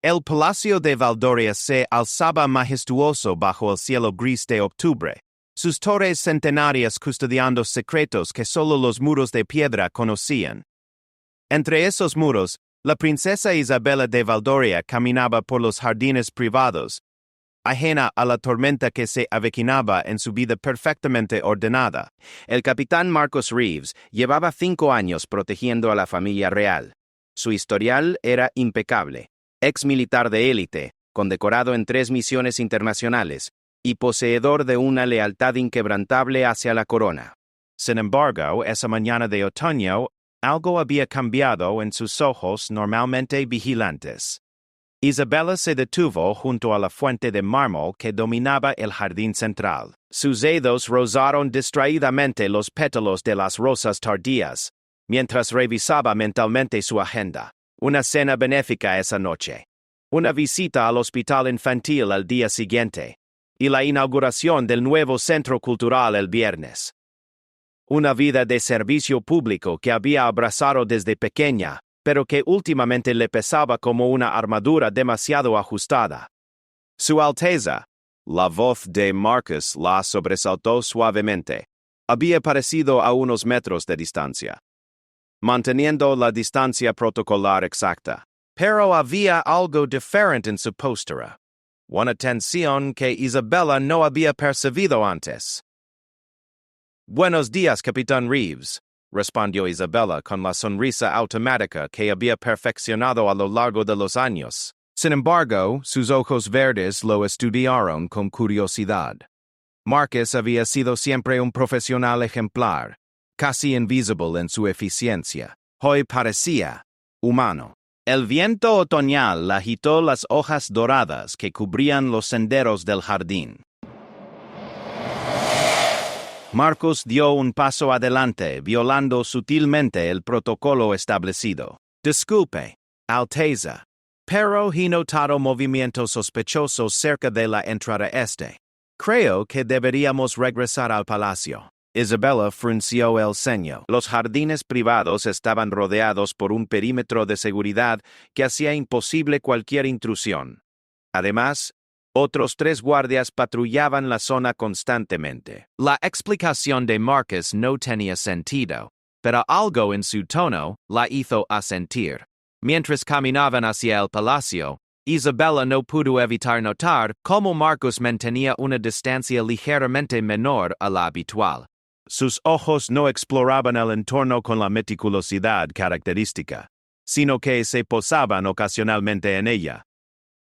El Palacio de Valdoria se alzaba majestuoso bajo el cielo gris de octubre, sus torres centenarias custodiando secretos que solo los muros de piedra conocían. Entre esos muros, la princesa Isabela de Valdoria caminaba por los jardines privados, ajena a la tormenta que se avecinaba en su vida perfectamente ordenada. El capitán Marcus Reeves llevaba 5 años protegiendo a la familia real. Su historial era impecable. Ex militar de élite, condecorado en 3 misiones internacionales, y poseedor de una lealtad inquebrantable hacia la corona. Sin embargo, esa mañana de otoño, algo había cambiado en sus ojos normalmente vigilantes. Isabela se detuvo junto a la fuente de mármol que dominaba el jardín central. Sus dedos rozaron distraídamente los pétalos de las rosas tardías, mientras revisaba mentalmente su agenda. Una cena benéfica esa noche, una visita al hospital infantil al día siguiente, y la inauguración del nuevo centro cultural el viernes. Una vida de servicio público que había abrazado desde pequeña, pero que últimamente le pesaba como una armadura demasiado ajustada. Su Alteza, la voz de Marcus la sobresaltó suavemente, había aparecido a unos metros de distancia, manteniendo la distancia protocolar exacta. Pero había algo diferente en su postura, una tensión que Isabela no había percibido antes. «Buenos días, Capitán Reeves», respondió Isabela con la sonrisa automática que había perfeccionado a lo largo de los años. Sin embargo, sus ojos verdes lo estudiaron con curiosidad. Marcus había sido siempre un profesional ejemplar, casi invisible en su eficiencia. Hoy parecía humano. El viento otoñal agitó las hojas doradas que cubrían los senderos del jardín. Marcus dio un paso adelante, violando sutilmente el protocolo establecido. «Disculpe, Alteza, pero he notado movimientos sospechosos cerca de la entrada este. Creo que deberíamos regresar al palacio». Isabela frunció el ceño. Los jardines privados estaban rodeados por un perímetro de seguridad que hacía imposible cualquier intrusión. Además, otros 3 guardias patrullaban la zona constantemente. La explicación de Marcus no tenía sentido, pero algo en su tono la hizo asentir. Mientras caminaban hacia el palacio, Isabela no pudo evitar notar cómo Marcus mantenía una distancia ligeramente menor a la habitual. Sus ojos no exploraban el entorno con la meticulosidad característica, sino que se posaban ocasionalmente en ella.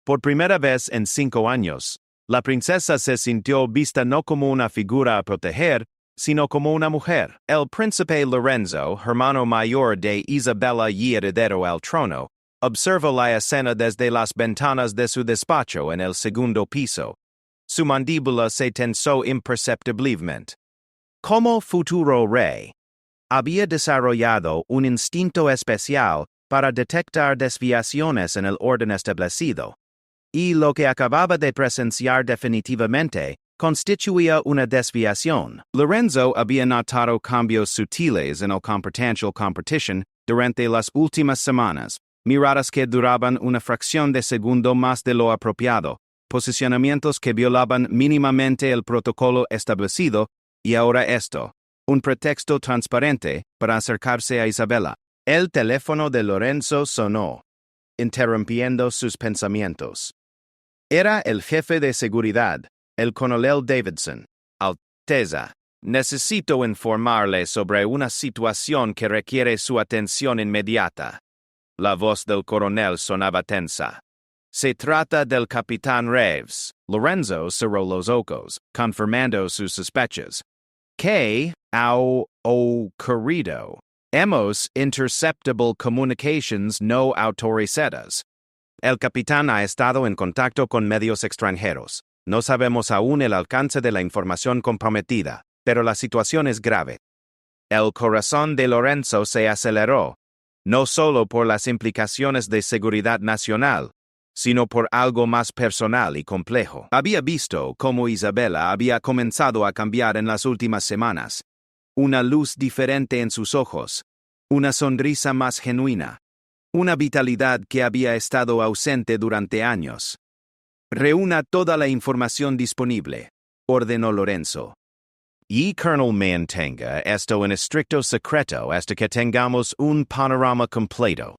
Por primera vez en 5 años, la princesa se sintió vista no como una figura a proteger, sino como una mujer. El príncipe Lorenzo, hermano mayor de Isabela y heredero al trono, observó la escena desde las ventanas de su despacho en el segundo piso. Su mandíbula se tensó imperceptiblemente. Como futuro rey, había desarrollado un instinto especial para detectar desviaciones en el orden establecido, y lo que acababa de presenciar definitivamente constituía una desviación. Lorenzo había notado cambios sutiles en el competencial competition durante las últimas semanas, miradas que duraban una fracción de segundo más de lo apropiado, posicionamientos que violaban mínimamente el protocolo establecido, y ahora esto, un pretexto transparente para acercarse a Isabela. El teléfono de Lorenzo sonó, interrumpiendo sus pensamientos. Era el jefe de seguridad, el coronel Davidson. «Alteza, necesito informarle sobre una situación que requiere su atención inmediata». La voz del coronel sonaba tensa. «Se trata del capitán Reeves». Lorenzo cerró los ojos, confirmando sus sospechas. «¿Qué ha ocurrido?» «Hemos interceptable communications no autorizadas. El capitán ha estado en contacto con medios extranjeros. No sabemos aún el alcance de la información comprometida, pero la situación es grave». El corazón de Lorenzo se aceleró, no solo por las implicaciones de seguridad nacional, sino por algo más personal y complejo. Había visto cómo Isabela había comenzado a cambiar en las últimas semanas. Una luz diferente en sus ojos, una sonrisa más genuina. una vitalidad que había estado ausente durante años. Reúna toda la información disponible, ordenó Lorenzo. Y Colonel mantenga esto en estricto secreto hasta que tengamos un panorama completo.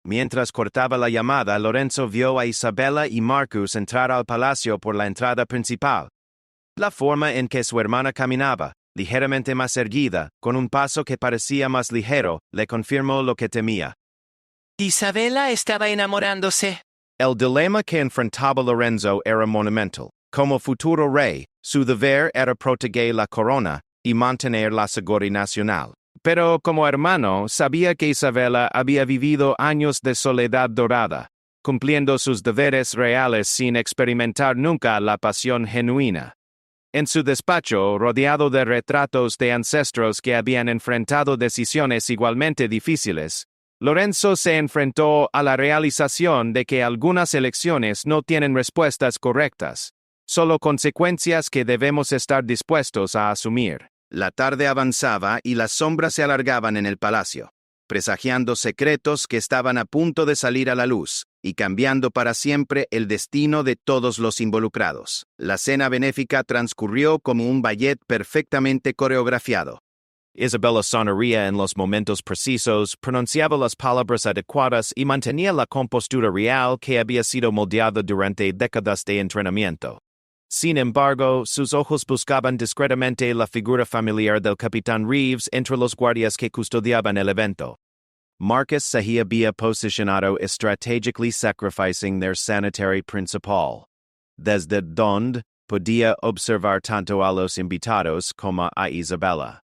Mientras cortaba la llamada, Lorenzo vio a Isabella y Marcus entrar al palacio por la entrada principal. La forma en que su hermana caminaba, ligeramente más erguida, con un paso que parecía más ligero, le confirmó lo que temía. Isabella estaba enamorándose. El dilema que enfrentaba Lorenzo era monumental. Como futuro rey, su deber era proteger la corona y mantener la seguridad nacional. Pero como hermano, sabía que Isabella había vivido años de soledad dorada, cumpliendo sus deberes reales sin experimentar nunca la pasión genuina. En su despacho, rodeado de retratos de ancestros que habían enfrentado decisiones igualmente difíciles, Lorenzo se enfrentó a la realización de que algunas elecciones no tienen respuestas correctas, solo consecuencias que debemos estar dispuestos a asumir. La tarde avanzaba y las sombras se alargaban en el palacio, presagiando secretos que estaban a punto de salir a la luz y cambiando para siempre el destino de todos los involucrados. La cena benéfica transcurrió como un ballet perfectamente coreografiado. Isabella sonreía en los momentos precisos, pronunciaba las palabras adecuadas y mantenía la compostura real que había sido moldeada durante décadas de entrenamiento. Sin embargo, sus ojos buscaban discretamente la figura familiar del capitán Reeves entre los guardias que custodiaban el evento. Marcus se había posicionado strategically sacrificing their sanitary principal, desde donde podía observar tanto a los invitados como a Isabella.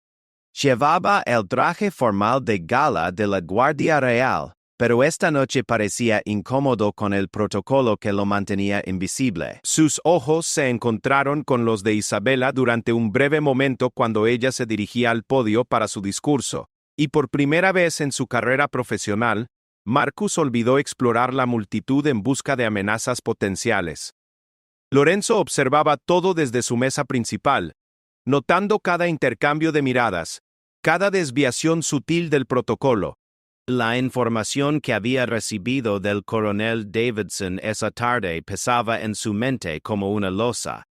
Llevaba el traje formal de gala de la Guardia Real, pero esta noche parecía incómodo con el protocolo que lo mantenía invisible. Sus ojos se encontraron con los de Isabella durante un breve momento cuando ella se dirigía al podio para su discurso, y por primera vez en su carrera profesional, Marcus olvidó explorar la multitud en busca de amenazas potenciales. Lorenzo observaba todo desde su mesa principal, notando cada intercambio de miradas, cada desviación sutil del protocolo. La información que había recibido del coronel Davidson esa tarde pesaba en su mente como una losa.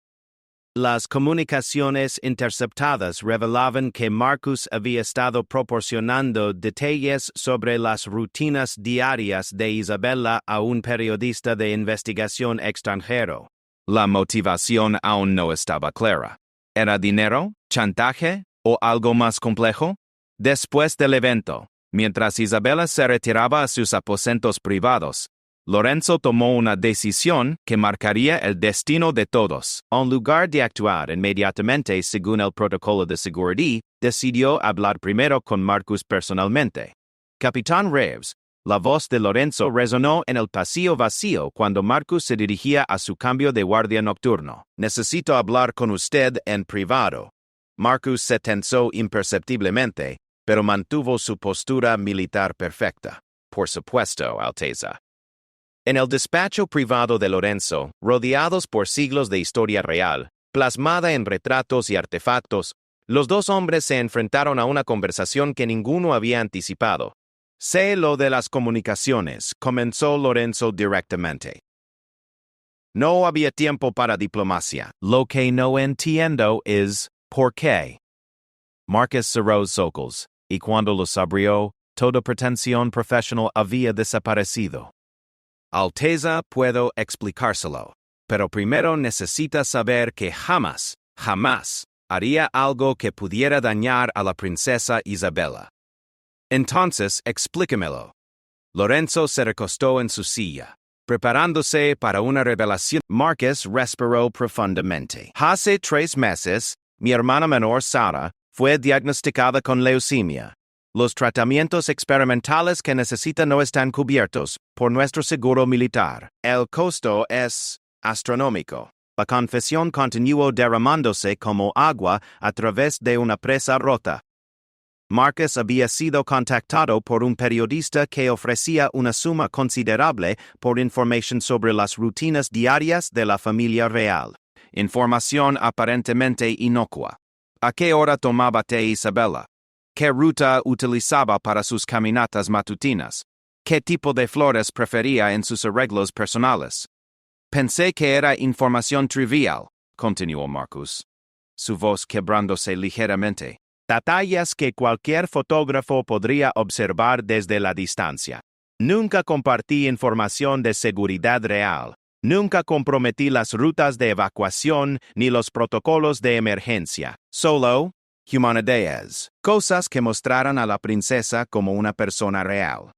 Las comunicaciones interceptadas revelaban que Marcus había estado proporcionando detalles sobre las rutinas diarias de Isabella a un periodista de investigación extranjero. La motivación aún no estaba clara. ¿Era dinero, chantaje o algo más complejo? Después del evento, mientras Isabella se retiraba a sus aposentos privados, Lorenzo tomó una decisión que marcaría el destino de todos. En lugar de actuar inmediatamente según el protocolo de seguridad, decidió hablar primero con Marcus personalmente. Capitán Reeves, la voz de Lorenzo resonó en el pasillo vacío cuando Marcus se dirigía a su cambio de guardia nocturno. Necesito hablar con usted en privado. Marcus se tensó imperceptiblemente, pero mantuvo su postura militar perfecta. Por supuesto, Alteza. En el despacho privado de Lorenzo, rodeados por siglos de historia real, plasmada en retratos y artefactos, los dos hombres se enfrentaron a una conversación que ninguno había anticipado. Sé lo de las comunicaciones, comenzó Lorenzo directamente. No había tiempo para diplomacia. Lo que no entiendo es ¿por qué? Marcus cerró los ojos, y cuando los abrió, toda pretensión profesional había desaparecido. Alteza, puedo explicárselo, pero primero necesita saber que jamás haría algo que pudiera dañar a la princesa Isabella. Entonces, explíquemelo. Lorenzo se recostó en su silla, preparándose para una revelación. Marcus respiró profundamente. Hace 3 meses, mi hermana menor Sara fue diagnosticada con leucemia. Los tratamientos experimentales que necesita no están cubiertos por nuestro seguro militar. El costo es astronómico. La confesión continuó derramándose como agua a través de una presa rota. Marcus había sido contactado por un periodista que ofrecía una suma considerable por información sobre las rutinas diarias de la familia real. Información aparentemente inocua. ¿A qué hora tomaba té Isabella? ¿Qué ruta utilizaba para sus caminatas matutinas? qué tipo de flores prefería en sus arreglos personales. Pensé que era información trivial, continuó Marcus, su voz quebrándose ligeramente. Detalles que cualquier fotógrafo podría observar desde la distancia. Nunca compartí información de seguridad real. Nunca comprometí las rutas de evacuación ni los protocolos de emergencia. Solo humanidades. Cosas que mostraran a la princesa como una persona real.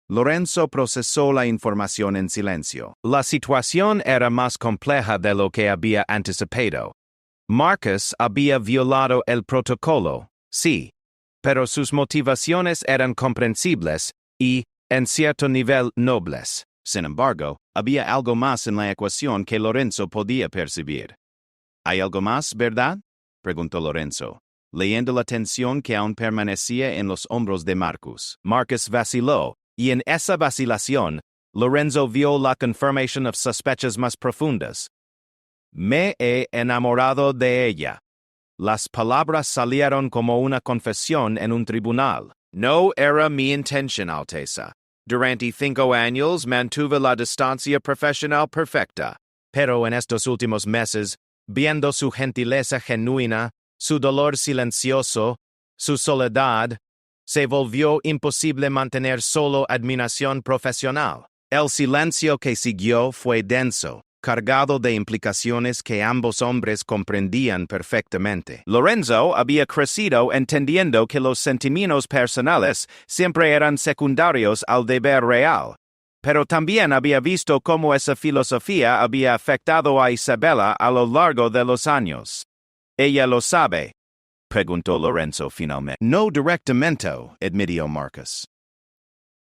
Lorenzo procesó la información en silencio. La situación era más compleja de lo que había anticipado. Marcus había violado el protocolo, sí, pero sus motivaciones eran comprensibles y, en cierto nivel, nobles. Sin embargo, había algo más en la ecuación que Lorenzo podía percibir. ¿Hay algo más, verdad?, preguntó Lorenzo, leyendo la tensión que aún permanecía en los hombros de Marcus. Marcus vaciló, y en esa vacilación, Lorenzo vio la confirmación de sospechas más profundas. Me he enamorado de ella. Las palabras salieron como una confesión en un tribunal. No era mi intención, Alteza. Durante 5 años mantuve la distancia profesional perfecta. Pero en estos últimos meses, viendo su gentileza genuina, su dolor silencioso, su soledad, se volvió imposible mantener solo admiración profesional. El silencio que siguió fue denso, cargado de implicaciones que ambos hombres comprendían perfectamente. Lorenzo había crecido entendiendo que los sentimientos personales siempre eran secundarios al deber real, pero también había visto cómo esa filosofía había afectado a Isabella a lo largo de los años. ¿Ella lo sabe?, preguntó Lorenzo finalmente. No directamente, admitió Marcus.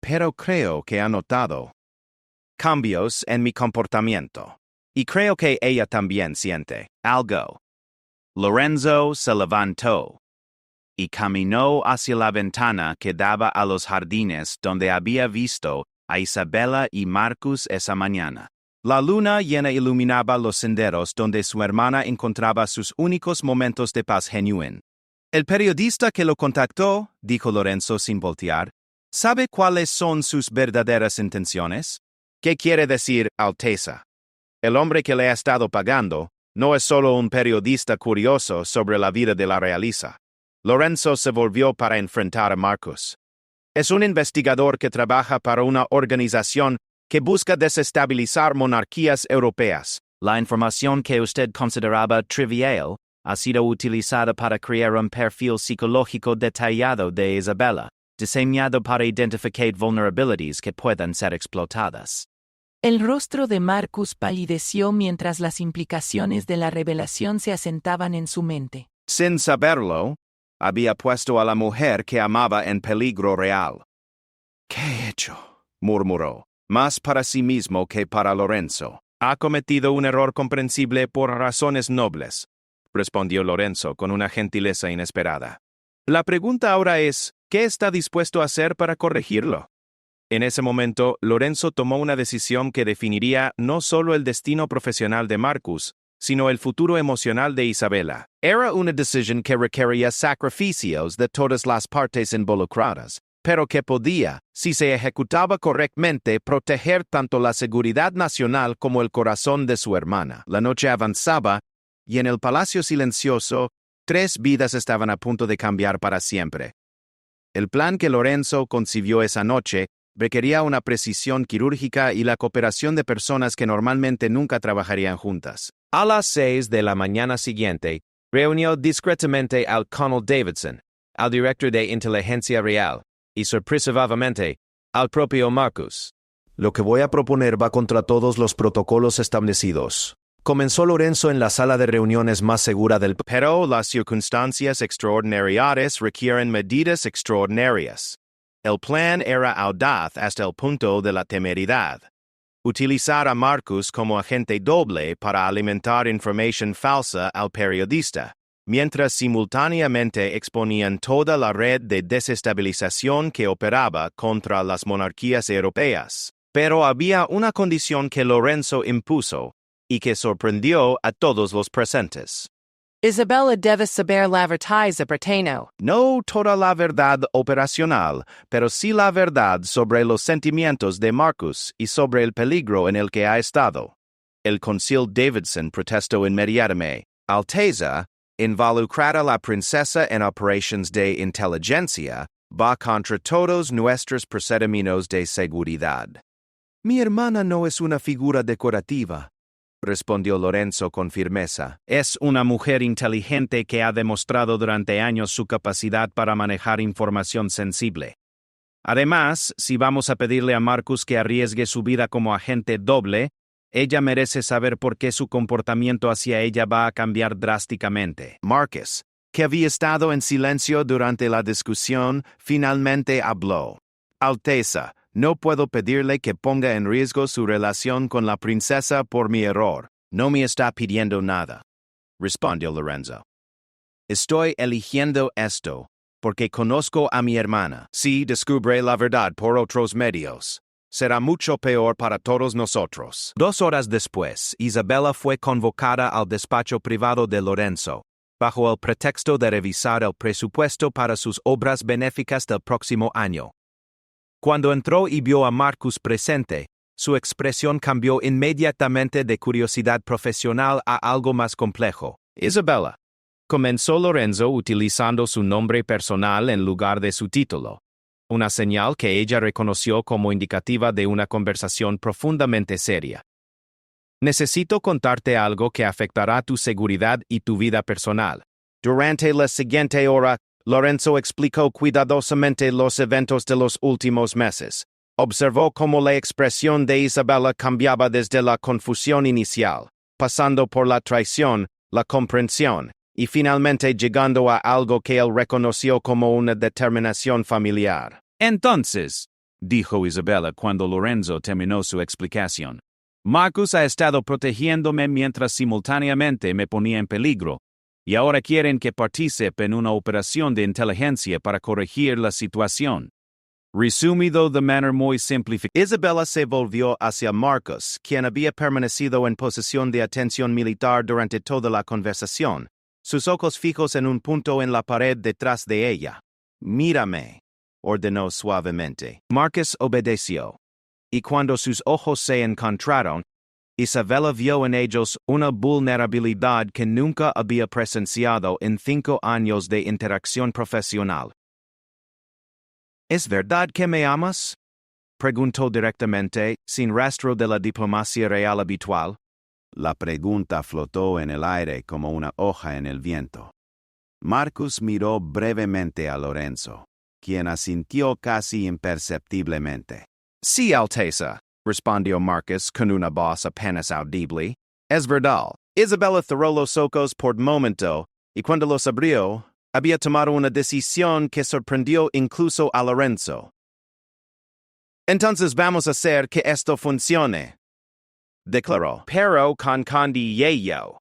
Pero creo que ha notado cambios en mi comportamiento. Y creo que ella también siente algo. Lorenzo se levantó y caminó hacia la ventana que daba a los jardines donde había visto a Isabella y Marcus esa mañana. La luna llena iluminaba los senderos donde su hermana encontraba sus únicos momentos de paz genuina. El periodista que lo contactó, dijo Lorenzo sin voltear, ¿sabe cuáles son sus verdaderas intenciones? ¿Qué quiere decir, Alteza? El hombre que le ha estado pagando no es solo un periodista curioso sobre la vida de la realeza. Lorenzo se volvió para enfrentar a Marcus. Es un investigador que trabaja para una organización que busca desestabilizar monarquías europeas. La información que usted consideraba trivial ha sido utilizada para crear un perfil psicológico detallado de Isabella, diseñado para identificar vulnerabilities que puedan ser explotadas. El rostro de Marcus palideció mientras las implicaciones de la revelación se asentaban en su mente. Sin saberlo, había puesto a la mujer que amaba en peligro real. ¿Qué he hecho?, murmuró, más para sí mismo que para Lorenzo. Ha cometido un error comprensible por razones nobles, respondió Lorenzo con una gentileza inesperada. La pregunta ahora es, ¿qué está dispuesto a hacer para corregirlo? En ese momento, Lorenzo tomó una decisión que definiría no solo el destino profesional de Marcus, sino el futuro emocional de Isabella. Era una decisión que requería sacrificios de todas las partes involucradas, pero que podía, si se ejecutaba correctamente, proteger tanto la seguridad nacional como el corazón de su hermana. La noche avanzaba, y en el palacio silencioso, 3 vidas estaban a punto de cambiar para siempre. El plan que Lorenzo concibió esa noche requería una precisión quirúrgica y la cooperación de personas que normalmente nunca trabajarían juntas. A las 6 de la mañana siguiente, reunió discretamente al Colonel Davidson, al director de Inteligencia Real, y sorpresivamente, al propio Marcus. Lo que voy a proponer va contra todos los protocolos establecidos. Comenzó Lorenzo en la sala de reuniones más segura del país. Pero las circunstancias extraordinarias requieren medidas extraordinarias. El plan era audaz hasta el punto de la temeridad. Utilizar a Marcus como agente doble para alimentar información falsa al periodista, mientras simultáneamente exponían toda la red de desestabilización que operaba contra las monarquías europeas. Pero había una condición que Lorenzo impuso y que sorprendió a todos los presentes. Isabella debe saber la verdad sobre Bretano. No toda la verdad operacional, pero sí la verdad sobre los sentimientos de Marcus y sobre el peligro en el que ha estado. El Consul Davidson protestó inmediatamente. Alteza, involucrada la princesa en operations de inteligencia, va contra todos nuestros procedimientos de seguridad. Mi hermana no es una figura decorativa, respondió Lorenzo con firmeza. Es una mujer inteligente que ha demostrado durante años su capacidad para manejar información sensible. Además, si vamos a pedirle a Marcus que arriesgue su vida como agente doble, ella merece saber por qué su comportamiento hacia ella va a cambiar drásticamente. Marcus, que había estado en silencio durante la discusión, finalmente habló. Alteza, no puedo pedirle que ponga en riesgo su relación con la princesa por mi error. No me está pidiendo nada, respondió Lorenzo. Estoy eligiendo esto porque conozco a mi hermana. Si descubre la verdad por otros medios, será mucho peor para todos nosotros. 2 horas después, Isabella fue convocada al despacho privado de Lorenzo, bajo el pretexto de revisar el presupuesto para sus obras benéficas del próximo año. Cuando entró y vio a Marcus presente, su expresión cambió inmediatamente de curiosidad profesional a algo más complejo. Isabella, comenzó Lorenzo utilizando su nombre personal en lugar de su título, una señal que ella reconoció como indicativa de una conversación profundamente seria. Necesito contarte algo que afectará tu seguridad y tu vida personal. Durante la siguiente hora, Lorenzo explicó cuidadosamente los eventos de los últimos meses. Observó cómo la expresión de Isabella cambiaba desde la confusión inicial, pasando por la traición, la comprensión, y finalmente llegando a algo que él reconoció como una determinación familiar. Entonces, dijo Isabella cuando Lorenzo terminó su explicación, Marcus ha estado protegiéndome mientras simultáneamente me ponía en peligro, y ahora quieren que participe en una operación de inteligencia para corregir la situación. Resumido de manera muy simplificada, Isabella se volvió hacia Marcus, quien había permanecido en posición de atención militar durante toda la conversación, sus ojos fijos en un punto en la pared detrás de ella. Mírame, ordenó suavemente. Marcus obedeció, y cuando sus ojos se encontraron, Isabella vio en ellos una vulnerabilidad que nunca había presenciado en 5 años de interacción profesional. ¿Es verdad que me amas?, preguntó directamente, sin rastro de la diplomacia real habitual. La pregunta flotó en el aire como una hoja en el viento. Marcus miró brevemente a Lorenzo, quien asintió casi imperceptiblemente. Sí, Alteza, respondió Marcus con una voz apenas audible. Es verdad. Isabella cerró los ojos por momento, y cuando los abrió, había tomado una decisión que sorprendió incluso a Lorenzo. Entonces vamos a hacer que esto funcione, declaró, pero con candillo.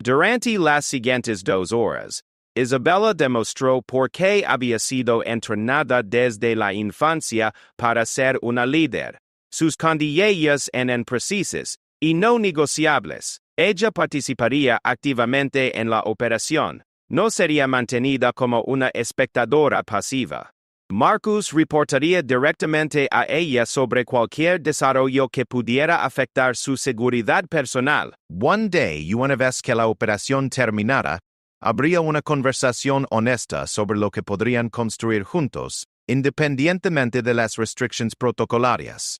Durante las siguientes 2 horas, Isabella demostró por qué había sido entrenada desde la infancia para ser una líder. Sus condillas eran precisas y no negociables. Ella participaría activamente en la operación. No sería mantenida como una espectadora pasiva. Marcus reportaría directamente a ella sobre cualquier desarrollo que pudiera afectar su seguridad personal. One day, y una vez que la operación terminara, habría una conversación honesta sobre lo que podrían construir juntos, independientemente de las restricciones protocolarias.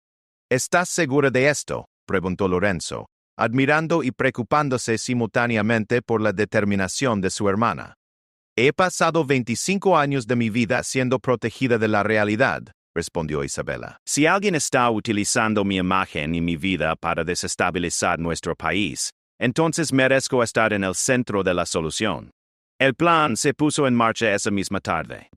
¿Estás segura de esto?, preguntó Lorenzo, admirando y preocupándose simultáneamente por la determinación de su hermana. He pasado 25 años de mi vida siendo protegida de la realidad, respondió Isabella. Si alguien está utilizando mi imagen y mi vida para desestabilizar nuestro país, entonces merezco estar en el centro de la solución. El plan se puso en marcha esa misma tarde.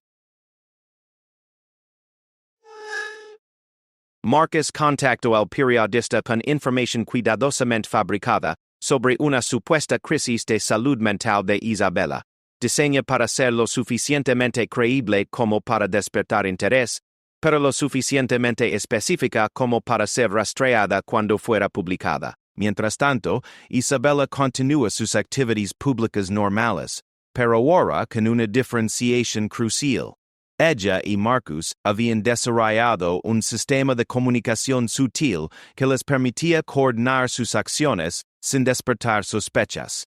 Marcus contactó al periodista con información cuidadosamente fabricada sobre una supuesta crisis de salud mental de Isabella, diseñada para ser lo suficientemente creíble como para despertar interés, pero lo suficientemente específica como para ser rastreada cuando fuera publicada. Mientras tanto, Isabella continúa sus actividades públicas normales, pero ahora con una diferenciación crucial. Ella y Marcus habían desarrollado un sistema de comunicación sutil que les permitía coordinar sus acciones sin despertar sospechas.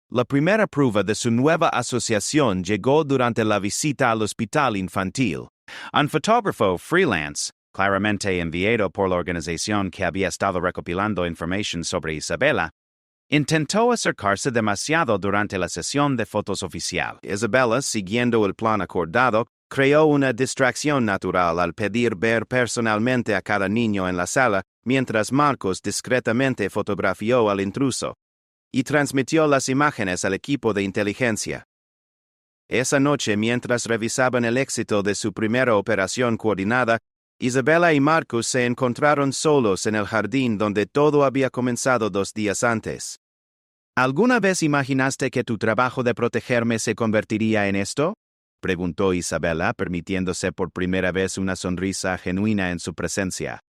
La primera prueba de su nueva asociación llegó durante la visita al hospital infantil. Un fotógrafo freelance, claramente enviado por la organización que había estado recopilando información sobre Isabella, intentó acercarse demasiado durante la sesión de fotos oficial. Isabella, siguiendo el plan acordado, creó una distracción natural al pedir ver personalmente a cada niño en la sala, mientras Marcos discretamente fotografió al intruso y transmitió las imágenes al equipo de inteligencia. Esa noche, mientras revisaban el éxito de su primera operación coordinada, Isabella y Marcus se encontraron solos en el jardín donde todo había comenzado 2 días antes. ¿Alguna vez imaginaste que tu trabajo de protegerme se convertiría en esto?, preguntó Isabella, permitiéndose por primera vez una sonrisa genuina en su presencia.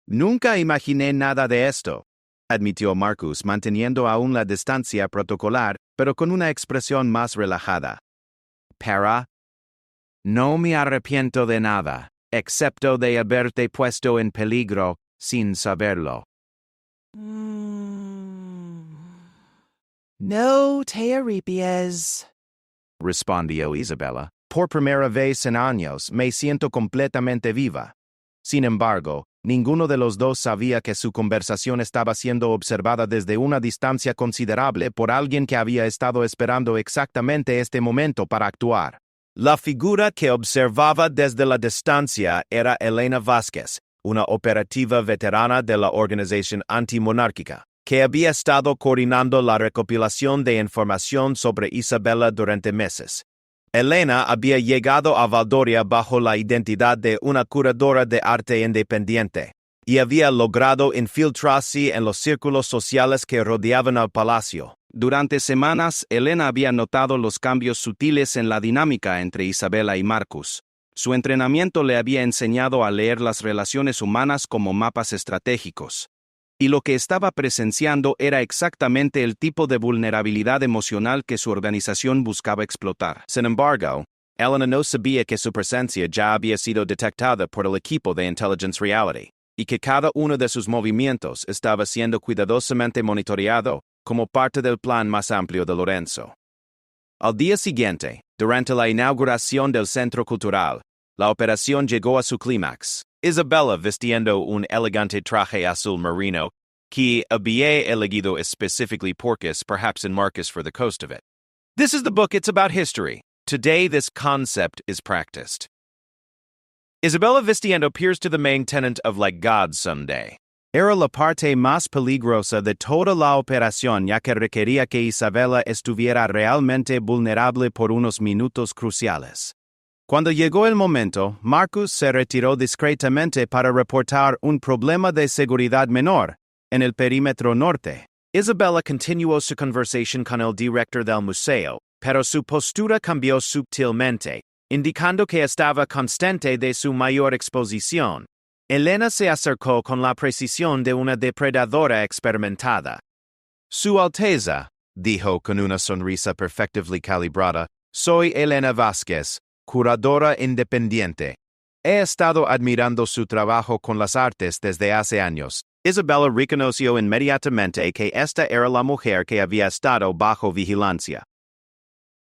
Nunca imaginé nada de esto, admitió Marcus, manteniendo aún la distancia protocolar, pero con una expresión más relajada. Pero no me arrepiento de nada, excepto de haberte puesto en peligro sin saberlo. No te arrepientes, respondió Isabella. Por primera vez en años me siento completamente viva. Sin embargo, ninguno de los dos sabía que su conversación estaba siendo observada desde una distancia considerable por alguien que había estado esperando exactamente este momento para actuar. La figura que observaba desde la distancia era Elena Vázquez, una operativa veterana de la organización antimonárquica, que había estado coordinando la recopilación de información sobre Isabella durante meses. Elena había llegado a Valdoria bajo la identidad de una curadora de arte independiente y había logrado infiltrarse en los círculos sociales que rodeaban al palacio. Durante semanas, Elena había notado los cambios sutiles en la dinámica entre Isabella y Marcus. Su entrenamiento le había enseñado a leer las relaciones humanas como mapas estratégicos. Y lo que estaba presenciando era exactamente el tipo de vulnerabilidad emocional que su organización buscaba explotar. Sin embargo, Elena no sabía que su presencia ya había sido detectada por el equipo de Intelligence Reality, y que cada uno de sus movimientos estaba siendo cuidadosamente monitoreado como parte del plan más amplio de Lorenzo. Al día siguiente, durante la inauguración del Centro Cultural, la operación llegó a su clímax. Isabella vistiendo un elegante traje azul marino que había elegido específically Porcus, perhaps in Marcus for the coast of it. This is the book, it's about history. Today this concept is practiced. Isabella vistiendo appears to the main tenant of like God someday. Era la parte más peligrosa de toda la operación, ya que requería que Isabella estuviera realmente vulnerable por unos minutos cruciales. Cuando llegó el momento, Marcus se retiró discretamente para reportar un problema de seguridad menor en el perímetro norte. Isabella continuó su conversación con el director del museo, pero su postura cambió sutilmente, indicando que estaba consciente de su mayor exposición. Elena se acercó con la precisión de una depredadora experimentada. Su Alteza, dijo con una sonrisa perfectamente calibrada, soy Elena Vázquez, curadora independiente. He estado admirando su trabajo con las artes desde hace años. Isabella reconoció inmediatamente que esta era la mujer que había estado bajo vigilancia.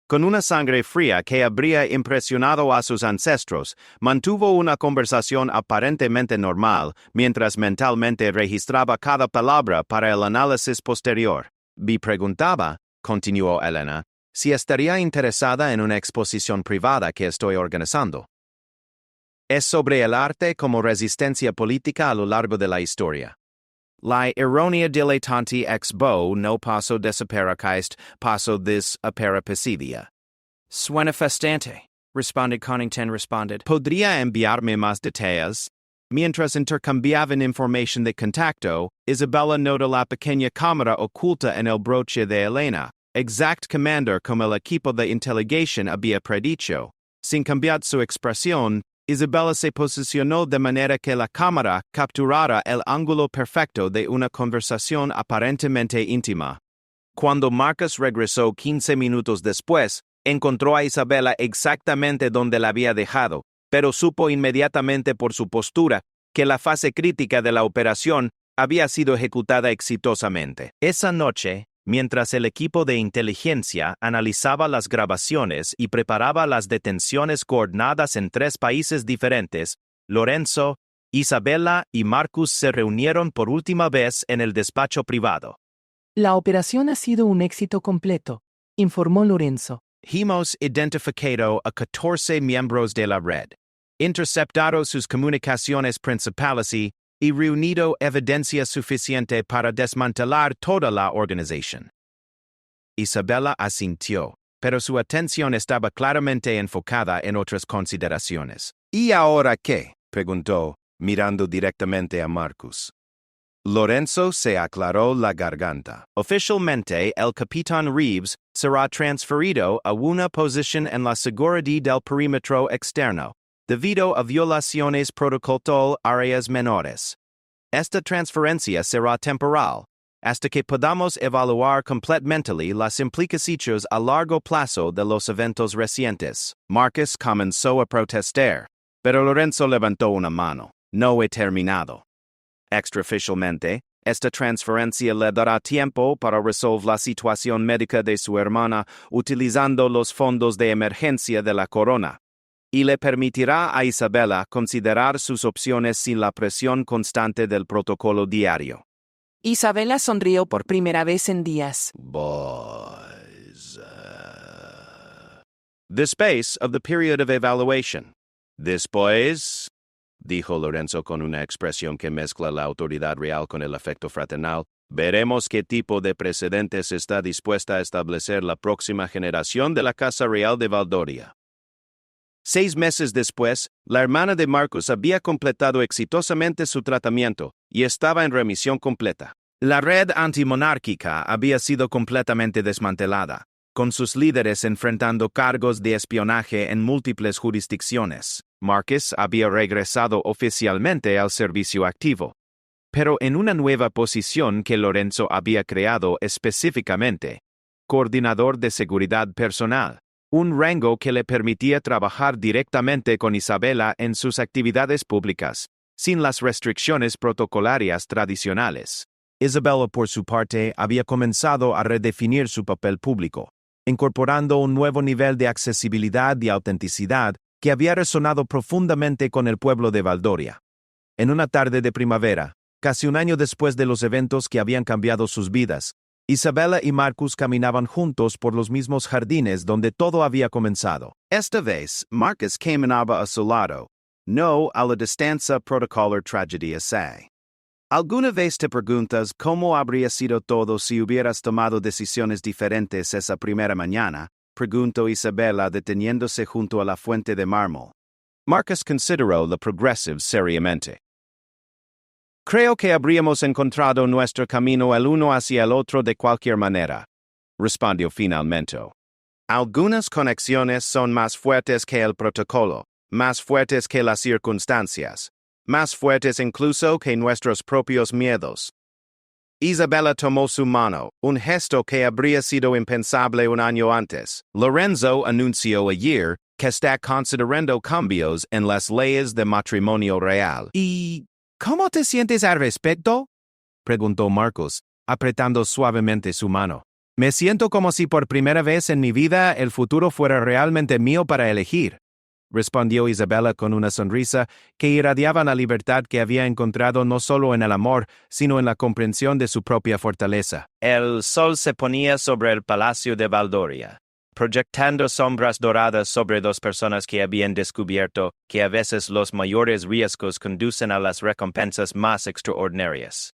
Con una sangre fría que habría impresionado a sus ancestros, mantuvo una conversación aparentemente normal, mientras mentalmente registraba cada palabra para el análisis posterior. Me preguntaba, continuó Elena, si estaría interesada en una exposición privada que estoy organizando. Es sobre el arte como resistencia política a lo largo de la historia. La ironía dilettante ex bo no paso desapercebido, paso desapercibida. Suena fascinante, responded Connington. ¿Podría enviarme más detalles? Mientras intercambiaban información de contacto, Isabella notó la pequeña cámara oculta en el broche de Elena, exact commander como el equipo de inteligencia había predicho. Sin cambiar su expresión, Isabella se posicionó de manera que la cámara capturara el ángulo perfecto de una conversación aparentemente íntima. Cuando Marcus regresó 15 minutos después, encontró a Isabella exactamente donde la había dejado, pero supo inmediatamente por su postura que la fase crítica de la operación había sido ejecutada exitosamente. Esa noche, mientras el equipo de inteligencia analizaba las grabaciones y preparaba las detenciones coordinadas en 3 países diferentes, Lorenzo, Isabella y Marcus se reunieron por última vez en el despacho privado. La operación ha sido un éxito completo, informó Lorenzo. Hemos identificado a 14 miembros de la red, interceptado sus comunicaciones principales y reunido evidencia suficiente para desmantelar toda la organización. Isabella asintió, pero su atención estaba claramente enfocada en otras consideraciones. ¿Y ahora qué?, preguntó, mirando directamente a Marcus. Lorenzo se aclaró la garganta. Oficialmente, el capitán Reeves será transferido a una posición en la seguridad del perímetro externo, debido a violaciones protocolo áreas menores. Esta transferencia será temporal, hasta que podamos evaluar completamente las implicaciones a largo plazo de los eventos recientes. Marcus comenzó a protestar, pero Lorenzo levantó una mano. No he terminado. Extraoficialmente, esta transferencia le dará tiempo para resolver la situación médica de su hermana utilizando los fondos de emergencia de la corona, y le permitirá a Isabella considerar sus opciones sin la presión constante del protocolo diario. Isabella sonrió por primera vez en días. The space of the period of evaluation. Después, dijo Lorenzo con una expresión que mezcla la autoridad real con el afecto fraternal, veremos qué tipo de precedentes está dispuesta a establecer la próxima generación de la Casa Real de Valdoria. 6 meses después, la hermana de Marcus había completado exitosamente su tratamiento y estaba en remisión completa. La red antimonárquica había sido completamente desmantelada, con sus líderes enfrentando cargos de espionaje en múltiples jurisdicciones. Marcus había regresado oficialmente al servicio activo, pero en una nueva posición que Lorenzo había creado específicamente, coordinador de seguridad personal, un rango que le permitía trabajar directamente con Isabella en sus actividades públicas, sin las restricciones protocolarias tradicionales. Isabella, por su parte, había comenzado a redefinir su papel público, incorporando un nuevo nivel de accesibilidad y autenticidad que había resonado profundamente con el pueblo de Valdoria. En una tarde de primavera, casi un año después de los eventos que habían cambiado sus vidas, Isabella y Marcus caminaban juntos por los mismos jardines donde todo había comenzado. Esta vez, Marcus caminaba a su lado, no a la distancia protocolar tragedia se. ¿Alguna vez te preguntas cómo habría sido todo si hubieras tomado decisiones diferentes esa primera mañana?, preguntó Isabella deteniéndose junto a la fuente de mármol. Marcus consideró la progressive seriamente. Creo que habríamos encontrado nuestro camino el uno hacia el otro de cualquier manera, respondió finalmente. Algunas conexiones son más fuertes que el protocolo, más fuertes que las circunstancias, más fuertes incluso que nuestros propios miedos. Isabella tomó su mano, un gesto que habría sido impensable un año antes. Lorenzo anunció ayer que está considerando cambios en las leyes de matrimonio real. ¿Y cómo te sientes al respecto?, preguntó Marcus, apretando suavemente su mano. Me siento como si por primera vez en mi vida el futuro fuera realmente mío para elegir, respondió Isabella con una sonrisa que irradiaba la libertad que había encontrado no solo en el amor, sino en la comprensión de su propia fortaleza. El sol se ponía sobre el palacio de Valdoria, proyectando sombras doradas sobre 2 personas que habían descubierto que a veces los mayores riesgos conducen a las recompensas más extraordinarias.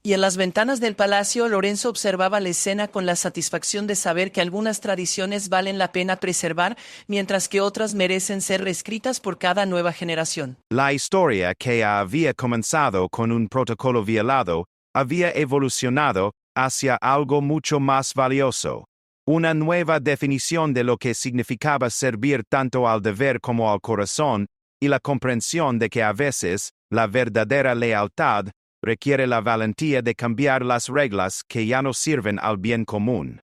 Y en las ventanas del palacio, Lorenzo observaba la escena con la satisfacción de saber que algunas tradiciones valen la pena preservar, mientras que otras merecen ser reescritas por cada nueva generación. La historia, que había comenzado con un protocolo violado, había evolucionado hacia algo mucho más valioso. Una nueva definición de lo que significaba servir tanto al deber como al corazón, y la comprensión de que a veces, la verdadera lealtad requiere la valentía de cambiar las reglas que ya no sirven al bien común.